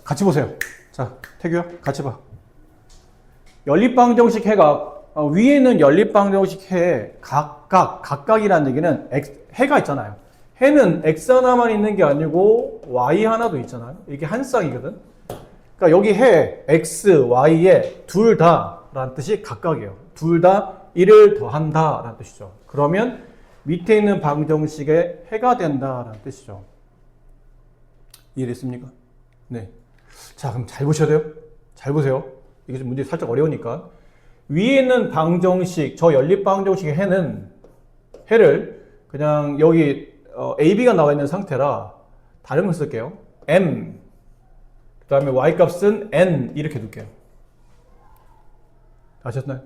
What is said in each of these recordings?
같이 보세요. 자, 태규야, 같이 봐. 연립방정식 해가 위에는 연립방정식 해 각각이라는 얘기는 해가 있잖아요. 해는 x 하나만 있는 게 아니고 y 하나도 있잖아요. 이게 한 쌍이거든. 그러니까 여기 해 x, y에 둘 다라는 뜻이 각각이에요. 둘 다 1을 더한다라는 뜻이죠. 그러면 밑에 있는 방정식에 해가 된다라는 뜻이죠. 이해됐습니까? 네. 자, 그럼 잘 보셔야 돼요. 잘 보세요. 이게 좀 문제 살짝 어려우니까. 위에 있는 방정식, 저 연립 방정식의 해를 그냥 여기 AB가 나와 있는 상태라 다른 걸 쓸게요. M, 그 다음에 Y 값은 N 이렇게 둘게요. 아셨나요?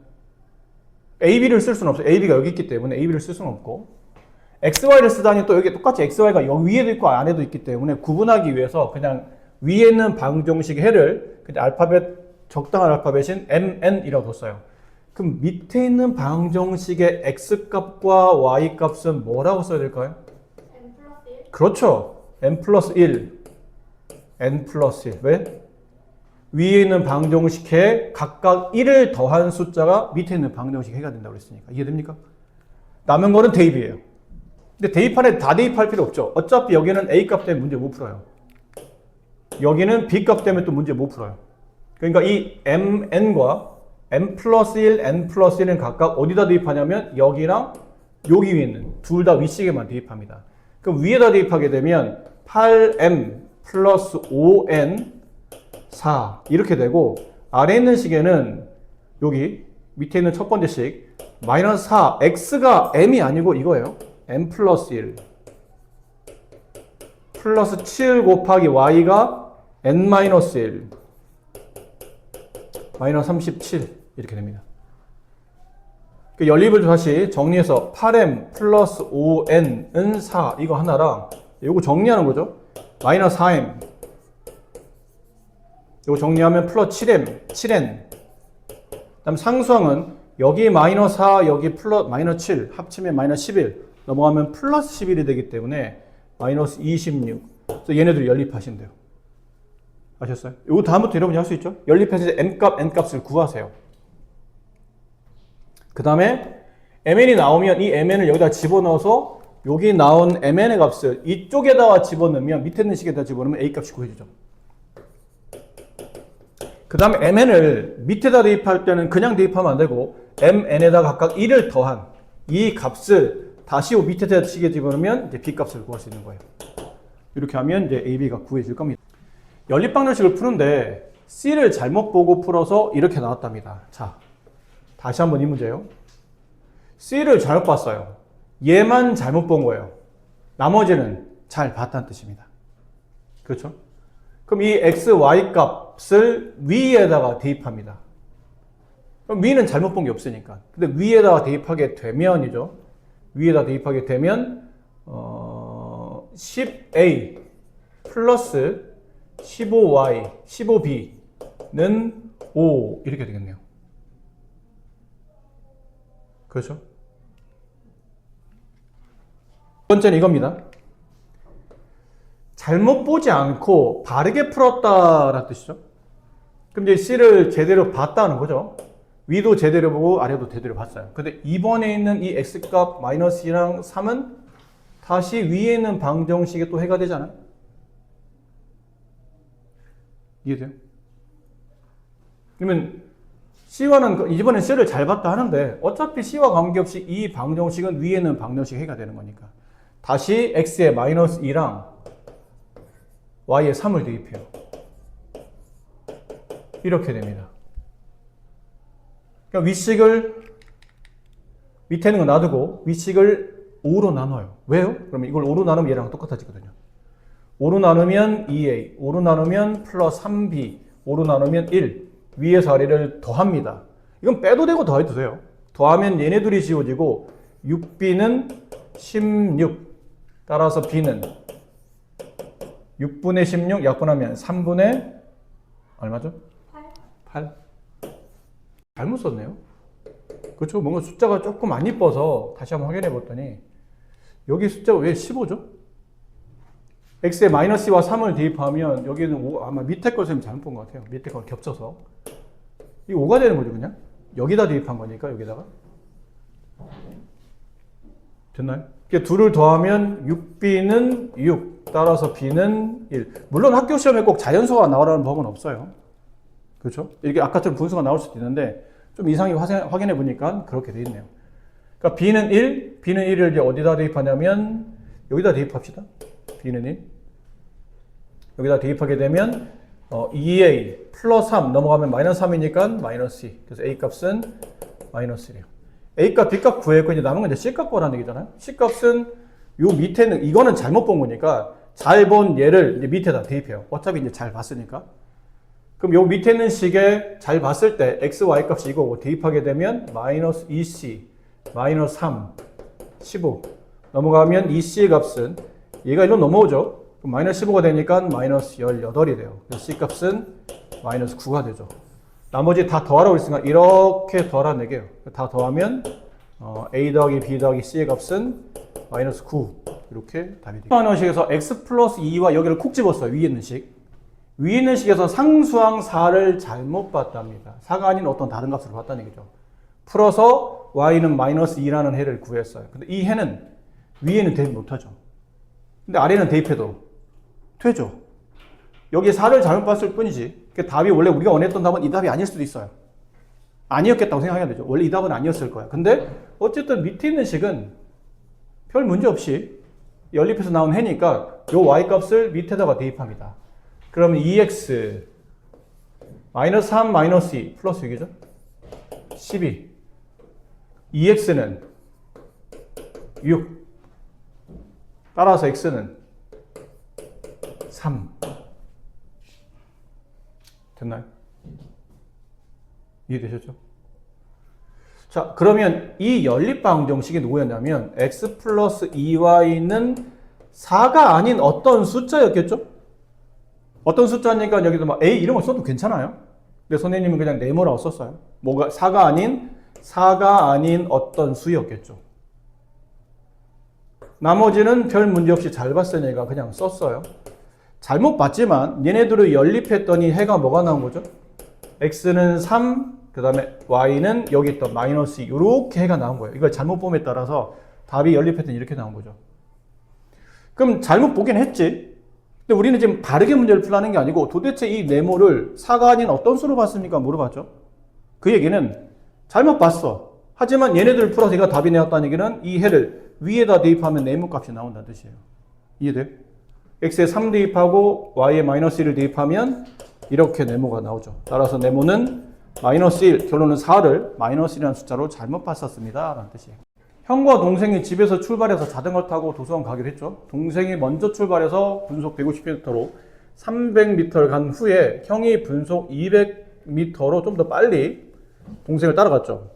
AB를 쓸 수는 없어요. AB가 여기 있기 때문에 AB를 쓸 수는 없고 XY를 쓰다니 또 여기 똑같이 XY가 여기 위에도 있고 안에도 있기 때문에 구분하기 위해서 그냥 위에 있는 방정식의 해를 그냥 적당한 알파벳인 MN이라고 뒀어요. 그럼 밑에 있는 방정식의 X값과 Y값은 뭐라고 써야 될까요? n 플러스 1? 그렇죠. N 플러스 1. N 플러스 1. 왜? 위에 있는 방정식에 각각 1을 더한 숫자가 밑에 있는 방정식 해가 된다고 그랬으니까. 이해됩니까? 남은 거는 대입이에요. 근데 대입판에 다 대입할 필요 없죠. 어차피 여기는 A값 때문에 문제 못 풀어요. 여기는 B값 때문에 또 문제 못 풀어요. 그러니까 이 MN과 M 플러스 1, N 플러스 1은 각각 어디다 대입하냐면 여기랑 여기 위에 있는 둘 다 윗식에만 대입합니다. 그럼 위에다 대입하게 되면 8M 플러스 5N 4 이렇게 되고 아래에 있는 식에는 여기 밑에 있는 첫 번째 식 마이너스 4 X가 M이 아니고 이거예요. M 플러스 1 플러스 7 곱하기 Y가 N 마이너스 1 마이너스 37 이렇게 됩니다. 그 연립을 다시 정리해서 8m 플러스 5n은 4 이거 하나랑 이거 정리하는 거죠. 마이너스 4m 이거 정리하면 플러스 7n 그 다음 상수항은 여기 마이너스 4 여기 플러스 마이너스 7 합치면 마이너스 11 넘어가면 플러스 11이 되기 때문에 마이너스 26 그래서 얘네들 연립하시면 돼요. 아셨어요? 이거 다음부터 여러분이 할 수 있죠? 연립해서 M값, N값을 구하세요. 그 다음에 MN이 나오면 이 MN을 여기다 집어넣어서 여기 나온 MN의 값을 이쪽에다가 집어넣으면 밑에 있는 식에다 집어넣으면 A값이 구해지죠. 그 다음에 MN을 밑에다 대입할 때는 그냥 대입하면 안 되고 MN에다 각각 1을 더한 이 값을 다시 밑에다 식에 집어넣으면 이제 B값을 구할 수 있는 거예요. 이렇게 하면 이제 AB가 구해질 겁니다. 연립방정식을 푸는데 C를 잘못 보고 풀어서 이렇게 나왔답니다. 자, 다시 한번 이 문제요. C를 잘못 봤어요. 얘만 잘못 본 거예요. 나머지는 잘 봤다는 뜻입니다. 그렇죠? 그럼 이 x, y 값을 위에다가 대입합니다. 그럼 위는 잘못 본 게 없으니까. 근데 위에다가 대입하게 되면이죠. 위에다 대입하게 되면 10a 플러스 15y, 15b는 5 이렇게 되겠네요. 그렇죠? 두 번째는 이겁니다. 잘못 보지 않고 바르게 풀었다라는 뜻이죠. 그럼 이제 C를 제대로 봤다는 거죠. 위도 제대로 보고 아래도 제대로 봤어요. 근데 이번에 있는 이 X값 마이너스 2랑 3은 다시 위에 있는 방정식에 또 해가 되잖아요. 이해돼요? 그러면 C와는 이번엔 C를 잘 봤다 하는데 어차피 C와 관계없이 이 방정식은 위에 있는 방정식 해가 되는 거니까 다시 X에 마이너스 2랑 Y에 3을 대입해요. 이렇게 됩니다. 그러니까 윗식을 밑에 있는 거 놔두고 윗식을 5로 나눠요. 왜요? 그러면 이걸 5로 나누면 얘랑 똑같아지거든요. 5로 나누면 2a, 5로 나누면 플러스 3b, 5로 나누면 1. 위에서 아래를 더합니다. 이건 빼도 되고 더해도 돼요. 더하면 얘네 둘이 지워지고 6b는 16. 따라서 b는 6분의 16 약분하면 3분의 얼마죠? 8. 잘못 썼네요. 그렇죠? 뭔가 숫자가 조금 안 이뻐서 다시 한번 확인해 봤더니 여기 숫자가 왜 15죠? x에 마이너스 2와 3을 대입하면 여기는 5, 아마 밑에 걸 선생님 잘못 본 것 같아요. 밑에 걸 겹쳐서. 이 5가 되는 거죠, 그냥. 여기다 대입한 거니까, 여기다가. 됐나요? 둘을 더하면 6b는 6, 따라서 b는 1. 물론 학교 시험에 꼭 자연수가 나오라는 법은 없어요. 그렇죠? 이게 아까처럼 분수가 나올 수도 있는데 좀 이상히 확인해 보니까 그렇게 돼 있네요. 그러니까 b는 1, b는 1을 이제 어디다 대입하냐면 여기다 대입합시다. b는 1. 여기다 대입하게 되면 2a 플러스 3 넘어가면 마이너스 3이니까 마이너스 2. 그래서 a 값은 마이너스 1이에요. A값, B값 구했고, 이제 남은 건 이제 C값 구하라는 얘기잖아요. C값은 요 밑에는, 이거는 잘못 본 거니까, 잘 본 얘를 이제 밑에다 대입해요. 어차피 이제 잘 봤으니까. 그럼 요 밑에 있는 식에 잘 봤을 때, X, Y 값이 이거고, 대입하게 되면, 마이너스 2C, 마이너스 3, 15. 넘어가면 2C의 값은, 얘가 일로 넘어오죠. 그럼 마이너스 15가 되니까, 마이너스 18이 돼요. 그래서 C 값은 마이너스 9가 되죠. 나머지 다 더하라고 했으니까 이렇게 더하라는 얘기예요. 다 더하면 a 더하기 b 더하기 c의 값은 마이너스 9 이렇게 답이 되겠죠. 하는 식에서 x 플러스 2와 여기를 콕 집었어요. 위에 있는 식. 위에 있는 식에서 상수항 4를 잘못 봤답니다. 4가 아닌 어떤 다른 값으로 봤다는 얘기죠. 풀어서 y는 마이너스 2라는 해를 구했어요. 근데 이 해는 위에는 대입 못하죠. 근데 아래는 대입해도 되죠. 여기 4를 잘못 봤을 뿐이지. 그 답이 원래 우리가 원했던 답은 이 답이 아닐 수도 있어요. 아니었겠다고 생각해야 되죠. 원래 이 답은 아니었을 거야. 근데 어쨌든 밑에 있는 식은 별 문제 없이 연립해서 나온 해니까 요 y 값을 밑에다가 대입합니다. 그러면 2x 마이너스 3 마이너스 2 플러스 6이죠. 12 2x는 6 따라서 x는 3 됐나요? 이해되셨죠? 자, 그러면 이 연립방정식이 누구였냐면 x 플러스 2y는 4가 아닌 어떤 숫자였겠죠? 어떤 숫자니까 여기도 막 a 이런 걸 써도 괜찮아요. 근데 선생님은 그냥 네모라고 썼어요. 뭐가 4가 아닌 어떤 수였겠죠. 나머지는 별 문제 없이 잘 봤으니까 그냥 썼어요. 잘못 봤지만 얘네들을 연립했더니 해가 뭐가 나온 거죠? x는 3, 그 다음에 y는 여기 있던 마이너스 2 이렇게 해가 나온 거예요. 이걸 잘못 봄에 따라서 답이 연립했더니 이렇게 나온 거죠. 그럼 잘못 보긴 했지. 근데 우리는 지금 바르게 문제를 풀라는 게 아니고 도대체 이 네모를 4가 아닌 어떤 수로 봤습니까? 물어봤죠. 그 얘기는 잘못 봤어. 하지만 얘네들을 풀어서 얘가 답이 나왔다는 얘기는 이 해를 위에다 대입하면 네모 값이 나온다는 뜻이에요. 이해돼요? x에 3 대입하고 y에 마이너스 1을 대입하면 이렇게 네모가 나오죠. 따라서 네모는 마이너스 1, 결론은 4를 마이너스 1이라는 숫자로 잘못 봤었습니다. 라는 뜻이에요. 형과 동생이 집에서 출발해서 자전거 타고 도서관 가기로 했죠. 동생이 먼저 출발해서 분속 150m로 300m를 간 후에 형이 분속 200m로 좀 더 빨리 동생을 따라갔죠.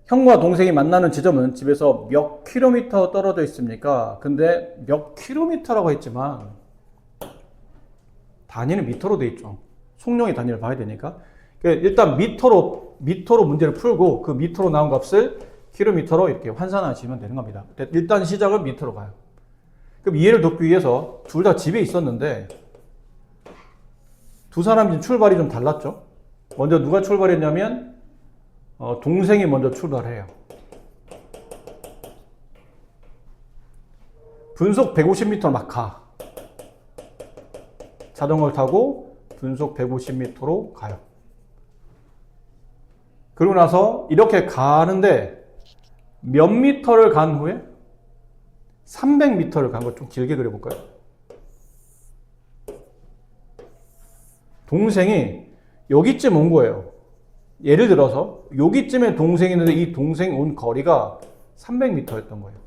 형과 동생이 만나는 지점은 집에서 몇 킬로미터 떨어져 있습니까? 근데 몇 킬로미터라고 했지만 단위는 미터로 돼 있죠. 속력의 단위를 봐야 되니까. 일단 미터로 문제를 풀고 그 미터로 나온 값을 킬로미터로 이렇게 환산하시면 되는 겁니다. 일단 시작은 미터로 가요. 그럼 이해를 돕기 위해서 둘 다 집에 있었는데 두 사람 출발이 좀 달랐죠. 먼저 누가 출발했냐면 동생이 먼저 출발해요. 분속 150m 막 가. 자전거를 타고 분속 150m로 가요. 그러고 나서 이렇게 가는데 몇 미터를 간 후에 300m를 간 거 좀 길게 그려볼까요? 동생이 여기쯤 온 거예요. 예를 들어서 여기쯤에 동생이 있는데 이 동생 온 거리가 300m였던 거예요.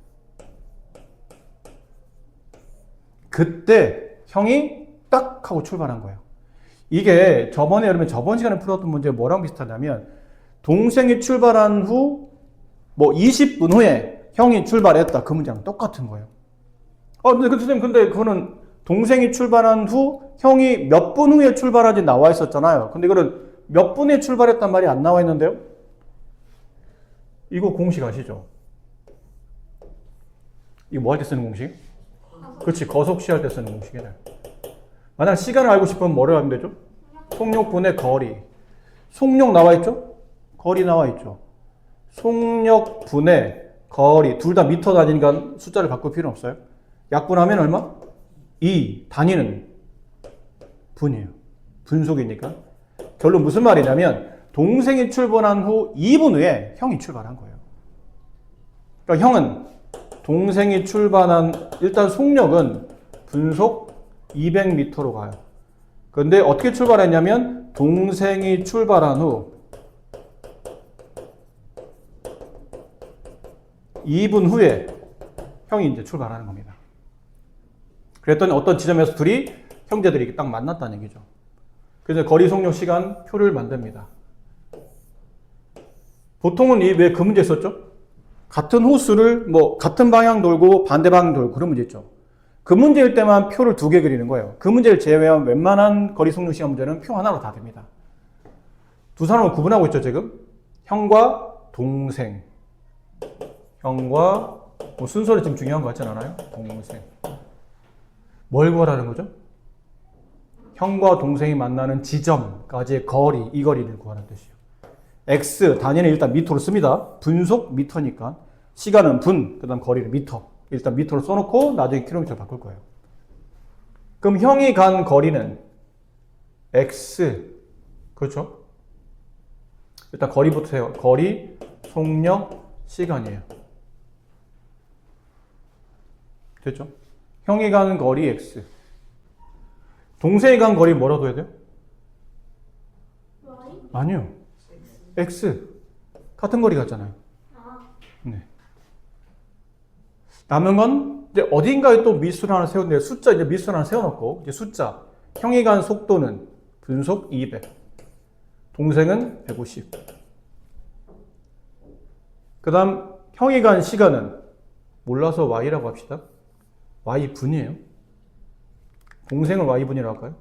그때 형이 딱 하고 출발한 거예요. 이게 저번 시간에 풀었던 문제 뭐랑 비슷하냐면 동생이 출발한 후 뭐 20분 후에 형이 출발했다. 그 문제랑 똑같은 거예요. 근데 선생님, 근데 그거는 동생이 출발한 후 형이 몇 분 후에 출발한지 나와 있었잖아요. 근데 이거는 몇 분에 출발했단 말이 안 나와 있는데요? 이거 공식 아시죠? 이거 뭐 할 때 쓰는 공식? 그렇지. 거속시할 때 쓰는 공식이네. 만약 시간을 알고 싶으면 뭐를 하면 되죠? 속력분의 거리. 속력 나와 있죠? 거리 나와 있죠. 속력분의 거리. 둘 다 미터 단위니까 숫자를 바꿀 필요는 없어요. 약분하면 얼마? 2. 단위는 분이에요. 분속이니까. 결론 무슨 말이냐면 동생이 출발한 후 2분 후에 형이 출발한 거예요. 그러니까 형은 동생이 출발한 일단 속력은 분속 200m로 가요. 그런데 어떻게 출발했냐면 동생이 출발한 후 2분 후에 형이 이제 출발하는 겁니다. 그랬더니 어떤 지점에서 둘이 형제들이 딱 만났다는 얘기죠. 그래서 거리 속력 시간 표를 만듭니다. 보통은 왜 그 문제 썼죠? 같은 호수를 같은 방향 돌고 반대 방향 돌고 그런 문제 있죠. 그 문제일 때만 표를 2개 그리는 거예요. 그 문제를 제외한 웬만한 거리 속력 시간 문제는 표 하나로 다 됩니다. 두 사람을 구분하고 있죠, 지금. 형과 동생. 형과 순서는 지금 중요한 거 같지 않아요? 동생. 뭘 구하라는 거죠? 형과 동생이 만나는 지점까지의 거리, 이 거리를 구하는 뜻이에요. x, 단위는 일단 미터로 씁니다. 분속 미터니까. 시간은 분, 그 다음 거리는 미터. 일단 미터로 써놓고 나중에 킬로미터로 바꿀 거예요. 그럼 형이 간 거리는 x. 그렇죠? 일단 거리부터 해요. 거리, 속력, 시간이에요. 됐죠? 형이 간 거리 x. 동생이 간 거리 뭐라고 해야 돼요? 아니요. x. 같은 거리 갔잖아요. 네. 남은 건 이제 어딘가에 또 미수를 하나 세웠는데 숫자 이제 미수를 하나 세워놓고 이제 숫자. 형이 간 속도는 분속 200. 동생은 150. 그 다음 형이 간 시간은 몰라서 y라고 합시다. y분이에요. 동생을 y분이라고 할까요?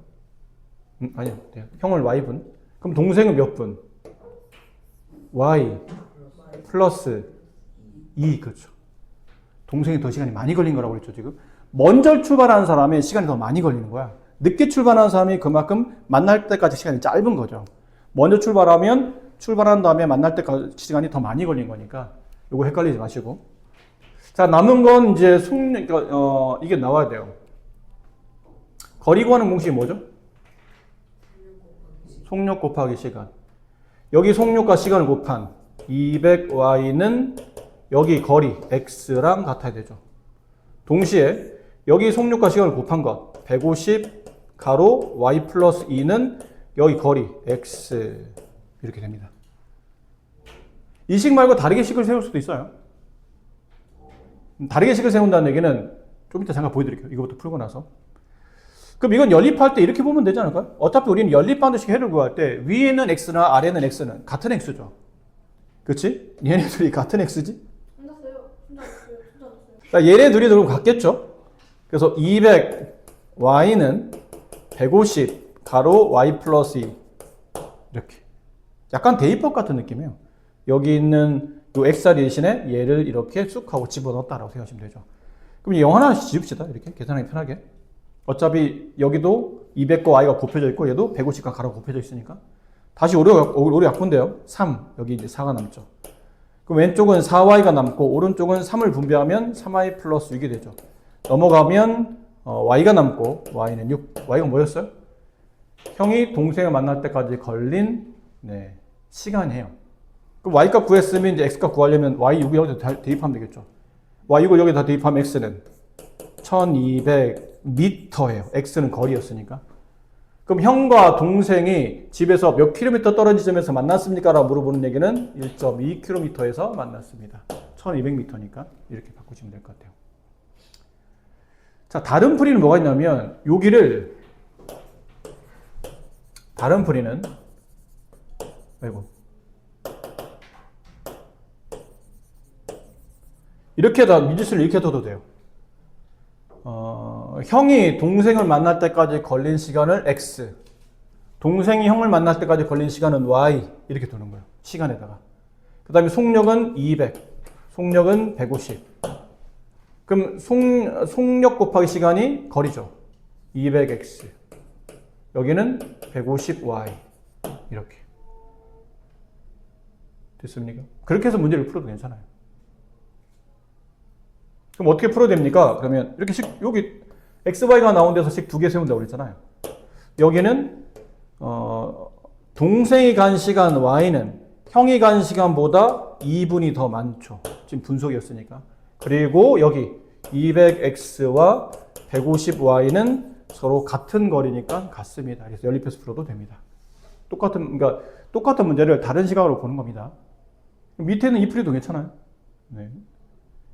아니요. 형을 y분. 그럼 동생은 몇 분? y 플러스 2. 그렇죠. 동생이 더 시간이 많이 걸린 거라고 그랬죠, 지금. 먼저 출발하는 사람의 시간이 더 많이 걸리는 거야. 늦게 출발하는 사람이 그만큼 만날 때까지 시간이 짧은 거죠. 먼저 출발하면 출발한 다음에 만날 때까지 시간이 더 많이 걸린 거니까 이거 헷갈리지 마시고. 자, 남은 건 이제 이게 나와야 돼요. 거리 구하는 공식이 뭐죠? 속력 곱하기 시간. 여기 속력과 시간을 곱한 200y는 여기 거리 x랑 같아야 되죠. 동시에 여기 속력과 시간을 곱한 것 150 가로 y 플러스 2는 여기 거리 x 이렇게 됩니다. 이 식 말고 다르게 식을 세울 수도 있어요. 다르게 식을 세운다는 얘기는 좀 이따 잠깐 보여드릴게요. 이거부터 풀고 나서. 그럼 이건 연립할 때 이렇게 보면 되지 않을까요? 어차피 우리는 연립반드식 해를 구할 때 위에는 x나 아래는 x는 같은 x죠. 그렇지? 얘네들이 같은 x지? 자, 얘네들이 그럼 같겠죠? 그래서 200y는 150 가로 y 플러스 2 이렇게. 약간 대입법 같은 느낌이에요. 여기 있는 요 x자리 대신에 얘를 이렇게 쑥 하고 집어넣었다라고 생각하시면 되죠. 그럼 0 하나씩 지읍시다. 이렇게 계산하기 편하게. 어차피 여기도 200과 y가 곱해져 있고 얘도 150과 가로 곱해져 있으니까 다시 오류 약분돼요. 3. 여기 이제 4가 남죠. 그럼 왼쪽은 4y가 남고 오른쪽은 3을 분배하면 3y 플러스 6이 되죠. 넘어가면 y가 남고 y는 6. y가 뭐였어요? 형이 동생을 만날 때까지 걸린 시간이에요. 그럼 y값 구했으면 이제 x값 구하려면 y6을 여기다 대입하면 되겠죠. y6을 여기다 대입하면 x는 1200m예요. x는 거리였으니까. 그럼 형과 동생이 집에서 몇 킬로미터 떨어진 점에서 만났습니까? 라고 물어보는 얘기는 1.2km에서 만났습니다. 1200m니까 이렇게 바꾸시면 될 것 같아요. 자, 다른 풀이는 뭐가 있냐면 여기를 다른 풀이는 이렇게 미지수를 이렇게 둬도 돼요. 형이 동생을 만날 때까지 걸린 시간을 x, 동생이 형을 만날 때까지 걸린 시간은 y 이렇게 두는 거예요. 시간에다가. 그 다음에 속력은 200, 속력은 150. 그럼 속력 곱하기 시간이 거리죠. 200x. 여기는 150y. 이렇게. 됐습니까? 그렇게 해서 문제를 풀어도 괜찮아요. 그럼 어떻게 풀어야 됩니까? 그러면 이렇게 여기 xy가 나온 데서 식 두 개 세운다고 그랬잖아요. 여기는 동생이 간 시간 y는 형이 간 시간보다 2분이 더 많죠. 지금 분속이었으니까. 그리고 여기 200x와 150y는 서로 같은 거리니까 같습니다. 그래서 연립해서 풀어도 됩니다. 그러니까 똑같은 문제를 다른 시각으로 보는 겁니다. 밑에는 이 풀이도 괜찮아요. 네.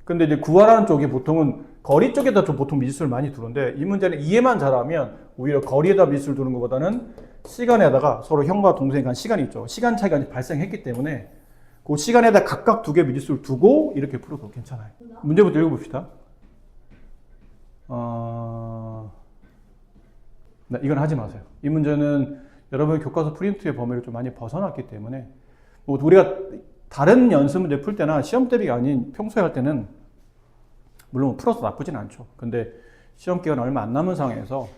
근데 이제 구하라는 쪽이 보통은 거리 쪽에다 좀 보통 미지수를 많이 두는데 이 문제는 이해만 잘하면 오히려 거리에다 미지수를 두는 것보다는 시간에다가 서로 형과 동생이 간 시간이 있죠. 시간 차이가 발생했기 때문에 그 시간에다 각각 두 개 미지수를 두고 이렇게 풀어도 괜찮아요. 문제부터 읽어봅시다. 네, 이건 하지 마세요. 이 문제는 여러분 교과서 프린트의 범위를 좀 많이 벗어났기 때문에 뭐 우리가 다른 연습 문제 풀 때나 시험 대비가 아닌 평소에 할 때는 물론 풀어서 나쁘진 않죠. 근데 시험 기간 얼마 안 남은 상황에서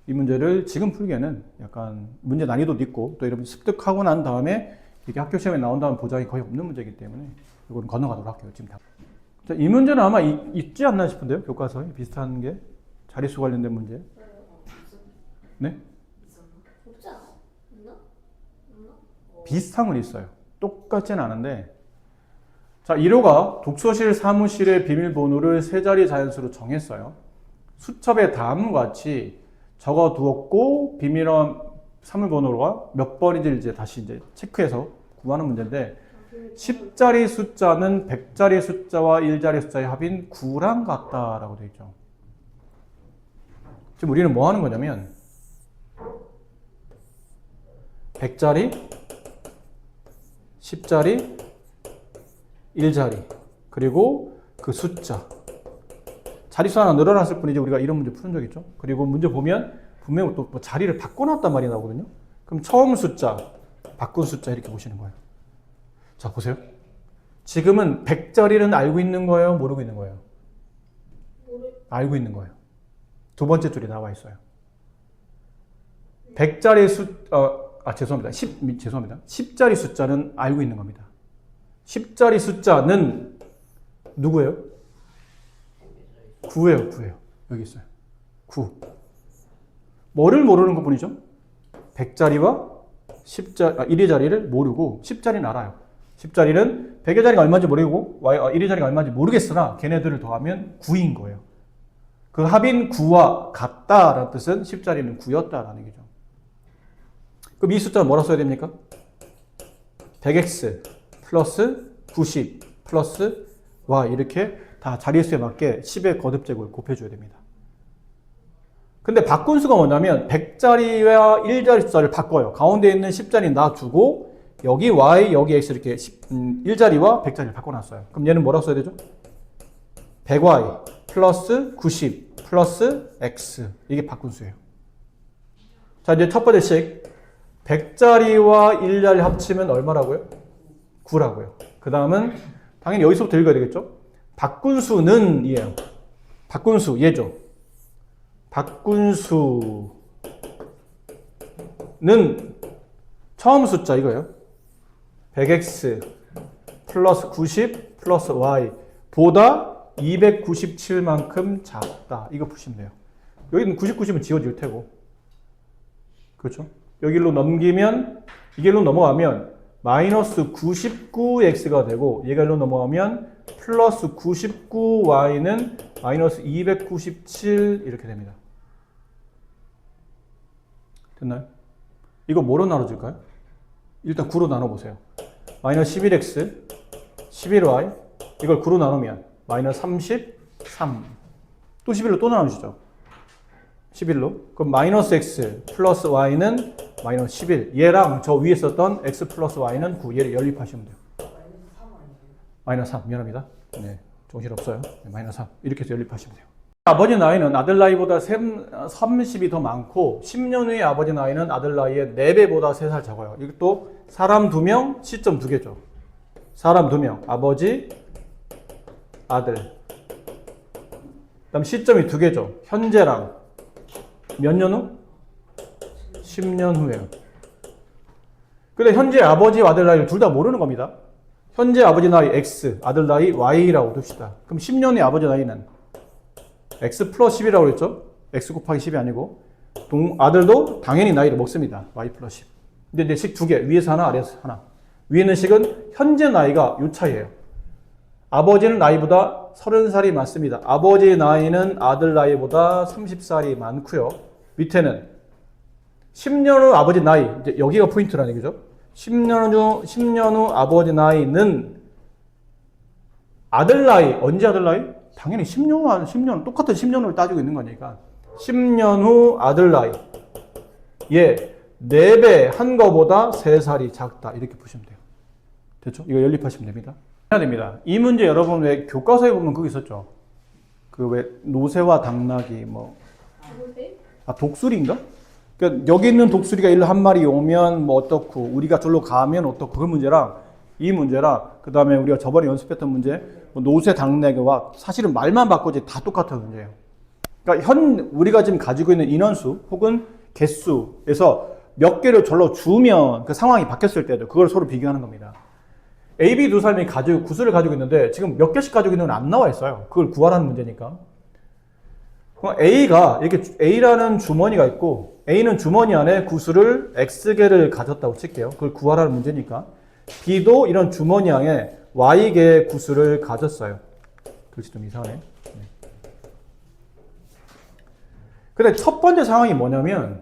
이 문제를 지금 풀기에는 약간 문제 난이도도 있고 또 여러분 습득하고 난 다음에 이게 학교 시험에 나온다는 보장이 거의 없는 문제이기 때문에 이건 건너가도록 할게요. 지금 다. 자, 이 문제는 아마 있지 않나 싶은데요. 교과서에 비슷한 게 자릿수 관련된 문제. 네? 없지 않아? 있나? 비슷한 건 있어요. 똑같진 않은데. 자, 1호가 독서실 사무실의 비밀번호를 세 자리 자연수로 정했어요. 수첩에 다음과 같이 적어 두었고 사물번호가 몇 번인지 이제 다시 체크해서 구하는 문제인데 10자리 숫자는 100자리 숫자와 1자리 숫자의 합인 9랑 같다라고 되어 있죠. 지금 우리는 뭐 하는 거냐면 100자리, 10자리, 1자리 그리고 그 숫자 자릿수 하나 늘어났을 뿐이지 우리가 이런 문제 푸는 적 있죠. 그리고 문제 보면 분명히 또 뭐 자리를 바꿔놨단 말이 나오거든요. 그럼 처음 숫자, 바꾼 숫자 이렇게 보시는 거예요. 자, 보세요. 지금은 100자리는 알고 있는 거예요? 모르고 있는 거예요? 알고 있는 거예요. 두 번째 줄이 나와 있어요. 100자리 죄송합니다. 10자리 숫자는 알고 있는 겁니다. 10자리 숫자는 누구예요? 9예요, 9예요. 여기 있어요. 9. 뭐를 모르는 것 뿐이죠? 100자리와 1의 자리를 모르고 10자리는 알아요. 10자리는 100의 자리가 얼마인지 모르고 1의 자리가 얼마인지 모르겠으나 걔네들을 더하면 9인 거예요. 그 합인 9와 같다라는 뜻은 10자리는 9였다라는 얘기죠. 그럼 이 숫자는 뭐라 써야 됩니까? 100x 플러스 90 플러스 y 이렇게 다 자릿수에 맞게 10의 거듭제곱을 곱해줘야 됩니다. 근데 바꾼 수가 뭐냐면 100자리와 1자리 숫자를 바꿔요. 가운데 있는 10자리 놔두고 여기 y, 여기 x 이렇게 1자리와 100자리를 바꿔놨어요. 그럼 얘는 뭐라고 써야 되죠? 100y 플러스 90 플러스 x 이게 바꾼 수예요. 자, 이제 첫 번째 식 100자리와 1자리 합치면 얼마라고요? 9라고요. 그 다음은 당연히 여기서부터 읽어야 되겠죠? 바꾼 수는 이에요. 바꾼 수 얘죠. 바꾼 수는 처음 숫자 이거예요. 100x 플러스 90 플러스 y 보다 297만큼 작다. 이거 푸시면 돼요. 여기는 90, 90은 지워질 테고. 그렇죠? 여기로 넘기면 이 길로 넘어가면 마이너스 99x가 되고 얘가 일로 넘어가면 플러스 99y는 마이너스 297 이렇게 됩니다. 됐나요? 이거 뭐로 나눠줄까요? 일단 9로 나눠보세요. 마이너스 11x, 11y 이걸 9로 나누면 마이너스 33 또 11로 또 나누시죠. 11로 그럼 마이너스 x 플러스 y는 마이너스 11 얘랑 저 위에 썼던 x 플러스 y는 9 얘를 연립하시면 돼요. 마이너스 3 미안합니다. 네, 정신없어요. 네, 마이너스 3 이렇게 해서 연립하시면 돼요. 아버지 나이는 아들 나이보다 30이 더 많고 10년 후에 아버지 나이는 아들 나이의 4배보다 3살 적어요. 이것도 사람 2명, 시점 2개죠. 사람 2명, 아버지, 아들. 그다음 시점이 두 개죠. 현재랑 몇 년 후? 10년 후에요. 근데 현재 아버지와 아들 나이를 둘 다 모르는 겁니다. 현재 아버지 나이 X, 아들 나이 Y라고 둡시다. 그럼 10년의 아버지 나이는 X 플러스 10이라고 그랬죠? X 곱하기 10이 아니고 아들도 당연히 나이를 먹습니다. Y 플러스 10. 근데 이제 식 두 개, 위에서 하나, 아래에서 하나. 위에 있는 식은 현재 나이가 요 차이예요. 아버지는 나이보다 30살이 많습니다. 아버지 나이는 아들 나이보다 30살이 많고요. 밑에는 10년 후 아버지 나이, 이제 여기가 포인트라는 얘기죠. 10년 후 아버지 나이는 아들 나이, 언제 아들 나이? 당연히 10년, 똑같은 10년을 따지고 있는 거니까. 10년 후 아들 나이. 예, 4배 한 거보다 3살이 작다. 이렇게 보시면 돼요. 됐죠? 이거 연립하시면 됩니다. 해야 됩니다. 이 문제 여러분 왜 교과서에 보면 그거 있었죠? 그 왜 노새와 당나귀 뭐. 독수리인가? 그러니까 여기 있는 독수리가 일로 한 마리 오면 뭐 어떻고 우리가 절로 가면 어떻고 그 문제랑 이 문제랑 그 다음에 우리가 저번에 연습했던 문제 뭐 노새 당나귀와 사실은 말만 바꾸지 다 똑같은 문제예요. 그러니까 우리가 지금 가지고 있는 인원수 혹은 개수에서 몇 개를 절로 주면 그 상황이 바뀌었을 때도 그걸 서로 비교하는 겁니다. A, B 두 사람이 구수를 가지고 있는데 지금 몇 개씩 가지고 있는 건 안 나와 있어요. 그걸 구하라는 문제니까. A가 이렇게 A라는 주머니가 있고 A는 주머니 안에 구수를 X개를 가졌다고 칠게요. 그걸 구하라는 문제니까. B도 이런 주머니 안에 Y개의 구수를 가졌어요. 글씨 좀 이상하네. 근데 첫 번째 상황이 뭐냐면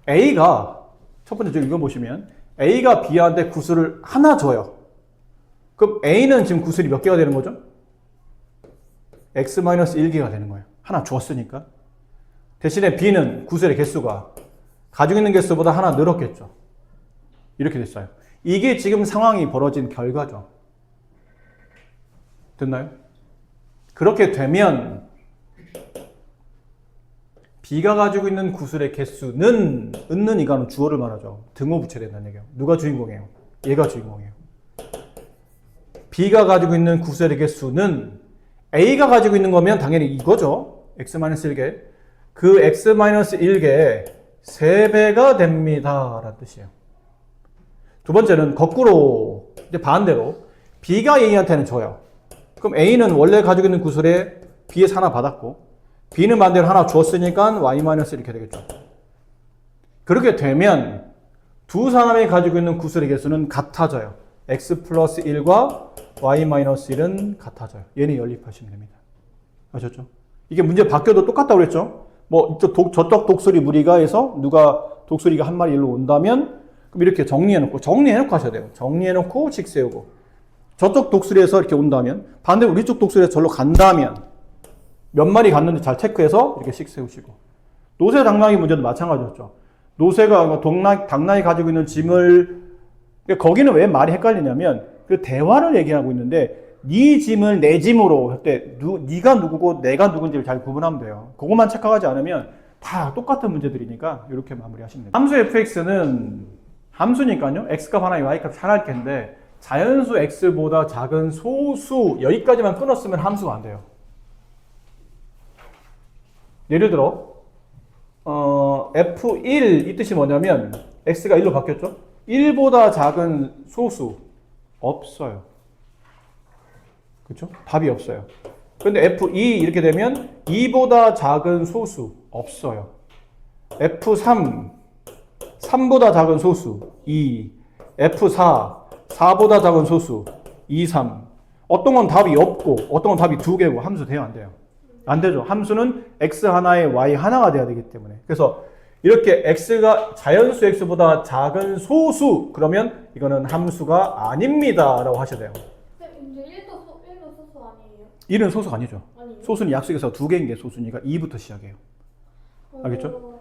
A가 첫 번째 좀 읽어보시면 A가 B한테 구수를 하나 줘요. 그럼 A는 지금 구술이 몇 개가 되는 거죠? X-1개가 되는 거예요. 하나 줬으니까. 대신에 B는 구술의 개수가 가지고 있는 개수보다 하나 늘었겠죠. 이렇게 됐어요. 이게 지금 상황이 벌어진 결과죠. 됐나요? 그렇게 되면 B가 가지고 있는 구술의 개수는 은는 이거는 주어를 말하죠. 등호 붙여야 된다는 얘기예요. 누가 주인공이에요? 얘가 주인공이에요. B가 가지고 있는 구술의 개수는 A가 가지고 있는 거면 당연히 이거죠. X-1개. 그 X-1개의 3배가 됩니다. 라는 뜻이에요. 두 번째는 거꾸로 이제 반대로 B가 A한테는 줘요. 그럼 A는 원래 가지고 있는 구술에 B에서 하나 받았고 B는 반대로 하나 줬으니까 Y- 이렇게 되겠죠. 그렇게 되면 두 사람이 가지고 있는 구술의 개수는 같아져요. X 플러스 1과 Y-1은 같아져요. 얘는 연립하시면 됩니다. 아셨죠? 이게 문제 바뀌어도 똑같다고 그랬죠? 뭐 저쪽 독수리 무리가 해서 누가 독수리가 한 마리 일로 온다면 그럼 이렇게 정리해놓고 하셔야 돼요. 정리해놓고 식 세우고 저쪽 독수리에서 이렇게 온다면 반대로 우리 쪽 독수리에서 절로 간다면 몇 마리 갔는지 잘 체크해서 이렇게 식 세우시고 노새 당나귀 문제도 마찬가지였죠. 노새가 당나귀 가지고 있는 짐을 거기는 왜 말이 헷갈리냐면 그 대화를 얘기하고 있는데 네 짐을 내 짐으로 할 때 네가 누구고 내가 누군지를 잘 구분하면 돼요. 그것만 체크하지 않으면 다 똑같은 문제들이니까 이렇게 마무리하시면 됩니다. 함수 fx는 함수니까요. x값 하나에 y값 하나일 텐데 자연수 x보다 작은 소수 여기까지만 끊었으면 함수가 안 돼요. 예를 들어 F1 이 뜻이 뭐냐면 x가 1로 바뀌었죠? 1보다 작은 소수 없어요. 그렇죠? 답이 없어요. 근데 F2 이렇게 되면 2보다 작은 소수 없어요. F3 3보다 작은 소수 2, F4 4보다 작은 소수 2, 3. 어떤 건 답이 없고 어떤 건 답이 2개고 함수 돼요, 안 돼요? 안 되죠. 함수는 x 하나에 y 하나가 돼야 되기 때문에. 그래서 이렇게 x가 자연수 x보다 작은 소수 그러면 이거는 함수가 아닙니다 라고 하셔야 돼요. 근데 1도 소수 아니에요? 1은 소수가 아니죠. 아니에요? 소수는 약속에서 2개인 게 소수니까 2부터 시작해요. 알겠죠?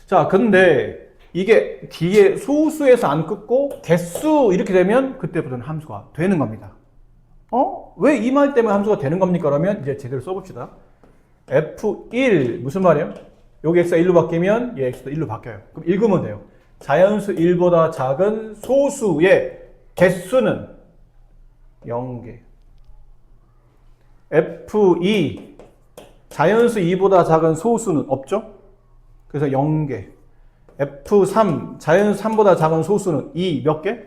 자, 근데 이게 뒤에 소수에서 안 끊고 개수 이렇게 되면 그때부터는 함수가 되는 겁니다. 왜 이 말 때문에 함수가 되는 겁니까? 그러면 이제 제대로 써봅시다. F1 무슨 말이에요? 여기 x가 1로 바뀌면 얘 x도 1로 바뀌어요. 그럼 읽으면 돼요. 자연수 1보다 작은 소수의 개수는 0개. F2 자연수 2보다 작은 소수는 없죠? 그래서 0개. F3, 자연수 3보다 작은 소수는 2 몇 개?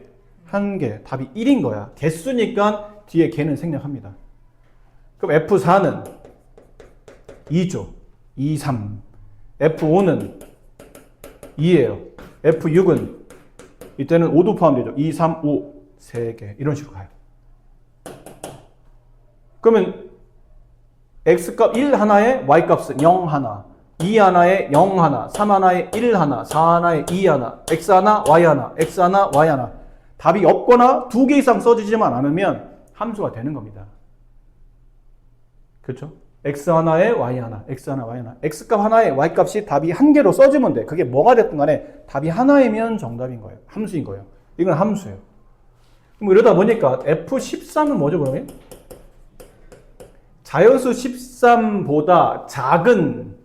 1개. 답이 1인 거야. 개수니까 뒤에 개는 생략합니다. 그럼 F4는 2죠. 2, 3. F5는 2예요. F6은 이때는 5도 포함되죠. 2, 3, 5. 3개. 이런 식으로 가요. 그러면 x값 1 하나에 y값은 0 하나, 2 하나에 0 하나, 3 하나에 1 하나, 4 하나에 2 하나, x 하나, y 하나, x 하나, y 하나. 답이 없거나 2개 이상 써주지만 않으면 함수가 되는 겁니다. 그렇죠? x 하나에 y 하나, x 하나, y 하나. x값 하나에 y값이 답이 한 개로 써주면 돼. 그게 뭐가 됐든 간에 답이 하나이면 정답인 거예요. 함수인 거예요. 이건 함수예요. 그럼 이러다 보니까 F13은 뭐죠, 그러면? 자연수 13보다 작은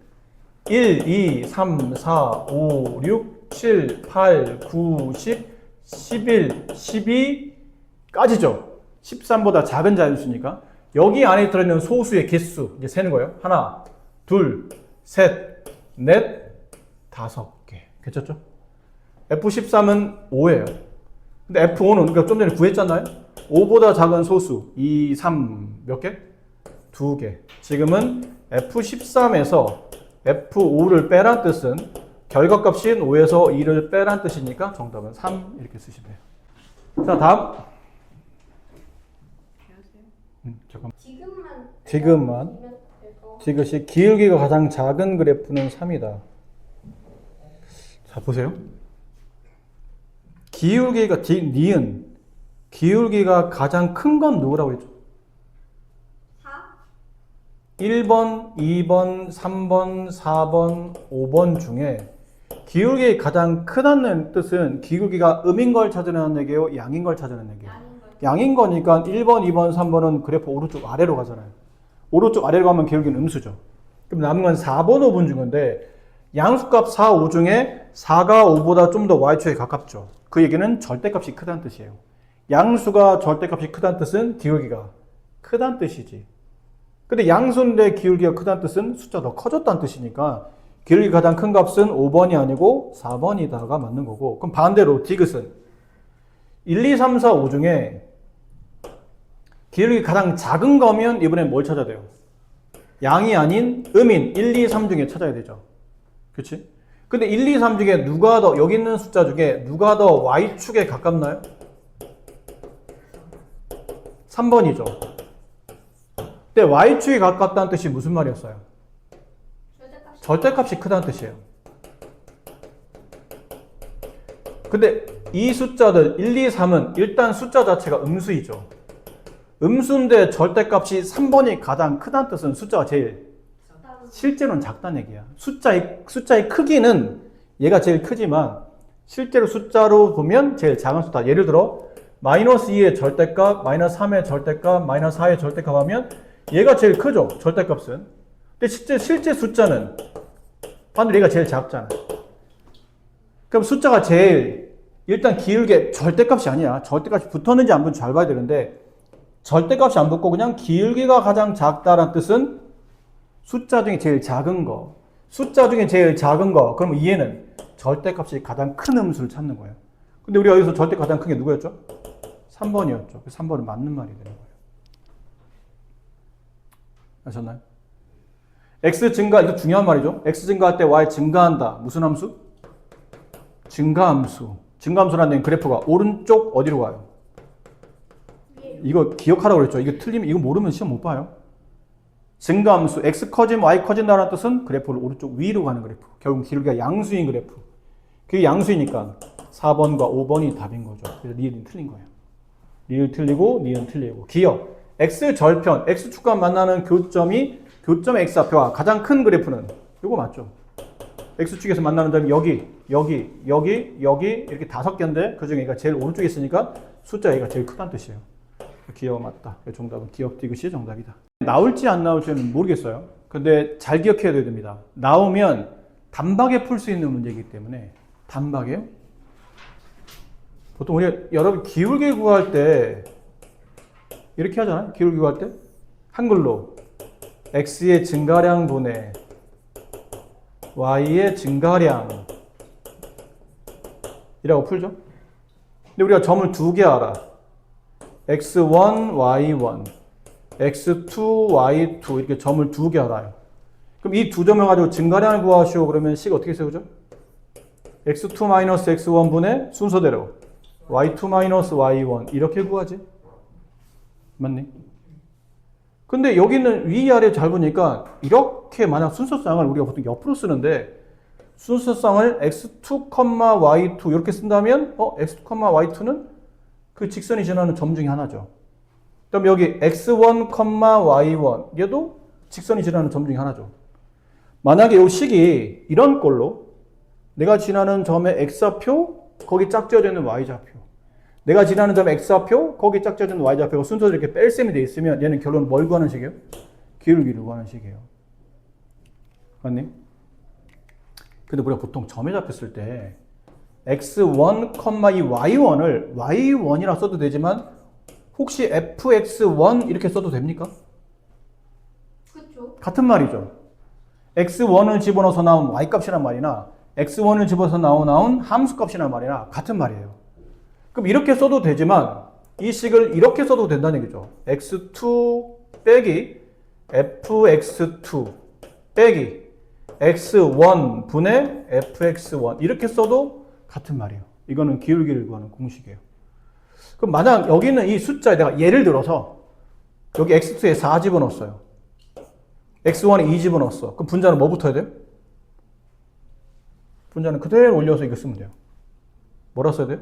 1, 2, 3, 4, 5, 6, 7, 8, 9, 10, 11, 12까지죠. 13보다 작은 자연수니까. 여기 안에 들어있는 소수의 개수, 이제 세는 거예요. 하나, 둘, 셋, 넷, 5개. 괜찮죠? F13은 5예요. 근데 F5는, 그러니까 좀 전에 구했잖아요? 5보다 작은 소수, 2, 3, 몇 개? 2개. 지금은 F13에서 F5를 빼란 뜻은 결과값인 5에서 2를 빼란 뜻이니까 정답은 3 이렇게 쓰시면 돼요. 자, 다음. 잠깐만. 지금만. 지그시 기울기가 가장 작은 그래프는 3이다. 자, 보세요. 기울기가 니은 기울기가 가장 큰 건 누구라고 했죠? 1번, 2번, 3번, 4번, 5번 중에 기울기 가장 크다는 뜻은 기울기가 음인 걸 찾으라는 얘기예요? 양인 걸 찾으라는 얘기예요? 양인 거니까 1번, 2번, 3번은 그래프 오른쪽 아래로 가잖아요. 오른쪽 아래로 가면 기울기는 음수죠. 그럼 남은 건 4번, 5번 중인데 양수값 4, 5 중에 4가 5보다 좀 더 y축에 가깝죠. 그 얘기는 절대값이 크다는 뜻이에요. 양수가 절대값이 크다는 뜻은 기울기가 크다는 뜻이지. 근데 양수인데 기울기가 크다는 뜻은 숫자 더 커졌다는 뜻이니까 기울기 가장 큰 값은 5번이 아니고 4번이다가 맞는 거고, 그럼 반대로 디귿은 1, 2, 3, 4, 5 중에 기울기 가장 작은 거면 이번엔 뭘 찾아야 돼요? 양이 아닌 음인 1, 2, 3 중에 찾아야 되죠. 그렇지? 근데 1, 2, 3 중에 누가 더, 여기 있는 숫자 중에 누가 더 y축에 가깝나요? 3번이죠. 근데 y축에 가깝다는 뜻이 무슨 말이었어요? 절대값이 크다는 뜻이에요. 근데 이 숫자들 1, 2, 3은 일단 숫자 자체가 음수이죠. 음수인데 절대값이 3번이 가장 크다는 뜻은 숫자가 제일 실제로는 작다는 얘기야. 숫자의 크기는 얘가 제일 크지만 실제로 숫자로 보면 제일 작은 숫자. 예를 들어 마이너스 2의 절대값, 마이너스 3의 절대값, 마이너스 4의 절대값 하면 얘가 제일 크죠, 절대값은. 근데 실제 숫자는 반대로 얘가 제일 작잖아. 그럼 숫자가 제일 일단 기울기 절대값이 아니야. 절대값이 붙었는지 안 붙는지 잘 봐야 되는데 절대값이 안 붙고 그냥 기울기가 가장 작다라는 뜻은 숫자 중에 제일 작은 거. 숫자 중에 제일 작은 거. 그러면 얘는 절대값이 가장 큰 음수를 찾는 거예요. 근데 우리가 여기서 절대 가장 큰 게 누구였죠? 3번이었죠. 3번은 맞는 말이 되는 거예요. 아셨나요? x 증가, 이거 중요한 말이죠. x 증가할 때 y 증가한다. 무슨 함수? 증가함수. 증가함수라는 얘기는 그래프가 오른쪽 어디로 가요? 이거 기억하라고 그랬죠. 이거 틀리면, 이거 모르면 시험 못 봐요. 증가함수, x 커지면 y 커진다는 뜻은 그래프를 오른쪽 위로 가는 그래프. 결국 기울기가 양수인 그래프. 그게 양수이니까 4번과 5번이 답인 거죠. 그래서 니은 틀린 거예요. 니은 틀리고, 니은 틀리고. 기억. x 절편, x 축과 만나는 교점 x좌표와 가장 큰 그래프는 이거 맞죠? x축에서 만나는 점이 여기 이렇게 5개인데 그 중에 얘가 제일 오른쪽에 있으니까 숫자 얘가 제일 크다는 뜻이에요. 기억 맞다. 정답은 기억 디귿이 정답이다. 나올지 안 나올지는 모르겠어요. 근데 잘 기억해야 됩니다. 나오면 단박에 풀 수 있는 문제이기 때문에. 단박에요? 보통 우리 여러분 기울기 구할 때 이렇게 하잖아요. 기울기 구할 때 한글로 x의 증가량 분의 y의 증가량 이라고 풀죠. 근데 우리가 점을 두 개 알아. x1, y1, x2, y2 이렇게 점을 두 개 알아요. 그럼 이 두 점을 가지고 증가량을 구하시오. 그러면 식 어떻게 세우죠? x2-x1 분의 순서대로 y2-y1 이렇게 구하지. 맞니? 근데 여기는 위아래 잘 보니까 이렇게 만약 순서쌍을 우리가 보통 옆으로 쓰는데 순서쌍을 x2, y2 이렇게 쓴다면 x2, y2는 그 직선이 지나는 점 중에 하나죠. 그럼 여기 x1, y1 얘도 직선이 지나는 점 중에 하나죠. 만약에 이 식이 이런 꼴로 내가 지나는 점의 x좌표 거기 짝지어져 있는 y좌표 내가 지나는 점의 x좌표 거기 짝지어져 있는 y좌표가 순서대로 이렇게 뺄셈이 돼 있으면 얘는 결론은 뭘 구하는 식이에요? 기울기를 구하는 식이에요. 맞니? 근데 우리가 보통 점에 잡혔을 때 x1, 이 y1을 y1이라 써도 되지만 혹시 fx1 이렇게 써도 됩니까? 그쵸? 같은 말이죠. x1을 집어넣어서 나온 y값이란 말이나 x1을 집어서 나온 함수값이란 말이나 같은 말이에요. 그럼 이렇게 써도 되지만 이 식을 이렇게 써도 된다는 얘기죠. x2 빼기 fx2 빼기 x1 분의 fx1 이렇게 써도 같은 말이에요. 이거는 기울기를 구하는 공식이에요. 그럼 만약 여기는 이 숫자에 내가 예를 들어서 여기 x2에 4 집어넣었어요. x1에 2 집어넣었어. 그럼 분자는 뭐 붙어야 돼요? 분자는 그대로 올려서 이거 쓰면 돼요. 뭐라 써야 돼요?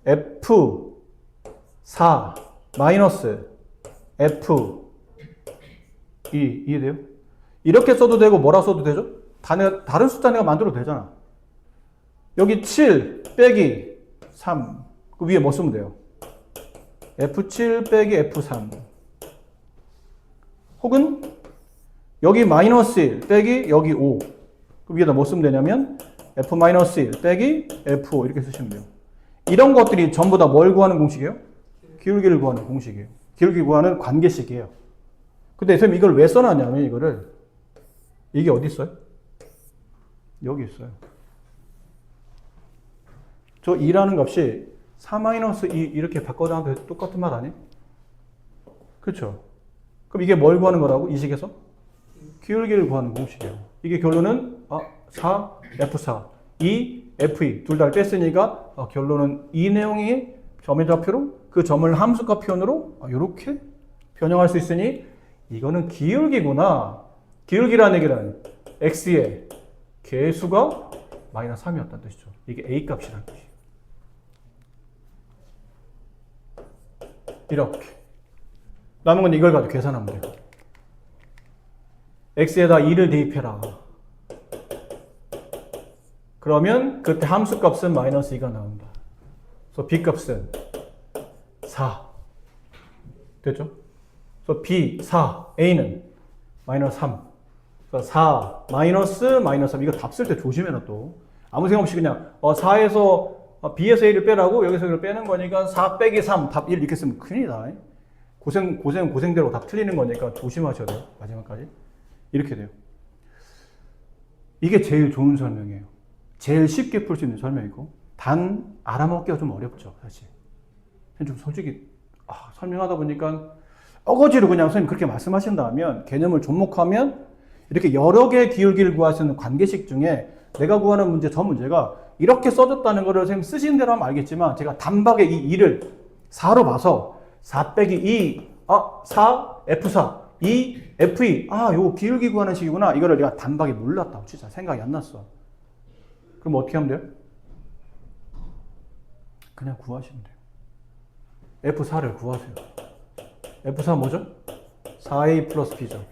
F4 마이너스 F2 이해돼요? 이렇게 써도 되고 뭐라 써도 되죠? 다른 숫자 내가 만들어도 되잖아. 여기 7 빼기 3 그 위에 뭐 쓰면 돼요? F7 빼기 F3 혹은 여기 마이너스 1 빼기 여기 5 그 위에다 뭐 쓰면 되냐면 F-1 빼기 F5 이렇게 쓰시면 돼요. 이런 것들이 전부 다 뭘 구하는 공식이에요? 기울기를 구하는 공식이에요. 기울기 구하는 관계식이에요. 근데 선생님 이걸 왜 써놨냐면 이거를 이게 어디 있어요? 여기 있어요. 저 2라는 값이 4-2 이렇게 바꿔놔도 똑같은 말 아니에요? 그렇죠? 그럼 이게 뭘 구하는 거라고? 이 식에서? 기울기를 구하는 공식이에요. 이게 결론은 4, F4, 2, F2 둘 다 뺐으니까 결론은 이 내용이 점의 좌표로 그 점을 함수값 표현으로 이렇게 변형할 수 있으니 이거는 기울기구나. 기울기라는 얘기는 x의 개수가 마이너스 3이었다는 뜻이죠. 이게 a 값이라는 뜻이에요. 이렇게. 남은 건 이걸 가지고 계산하면 돼요. x에다 2를 대입해라. 그러면 그때 함수값은 마이너스 2가 나온다. 그래서 b값은 4. 됐죠? 그래서 b, 4, a는 마이너스 3. 그래서 4, 마이너스 3. 이거 답 쓸 때 조심해라 또. 아무 생각 없이 그냥 4에서 b에서 a를 빼라고 여기서 1을 빼는 거니까 4 빼기 3, 답 1 이렇게 쓰면 큰일이다. 고생대로 답 틀리는 거니까 조심하셔야 돼요. 마지막까지. 이렇게 돼요. 이게 제일 좋은 설명이에요. 제일 쉽게 풀 수 있는 설명이고 단 알아먹기가 좀 어렵죠. 사실. 좀 솔직히 설명하다 보니까 어거지로 그냥 선생님 그렇게 말씀하신다면 개념을 접목하면 이렇게 여러 개의 기울기를 구할 수 있는 관계식 중에 내가 구하는 문제, 저 문제가 이렇게 써졌다는 거를 선생님 쓰신 대로 하면 알겠지만 제가 단박에 이 2를 4로 봐서 4 빼기 2, 4, F4, 2, F2 요거 기울기 구하는 식이구나. 이거를 내가 단박에 몰랐다. 진짜 생각이 안 났어. 그럼 어떻게 하면 돼요? 그냥 구하시면 돼요. F4를 구하세요. F4 뭐죠? 4A 플러스 B죠.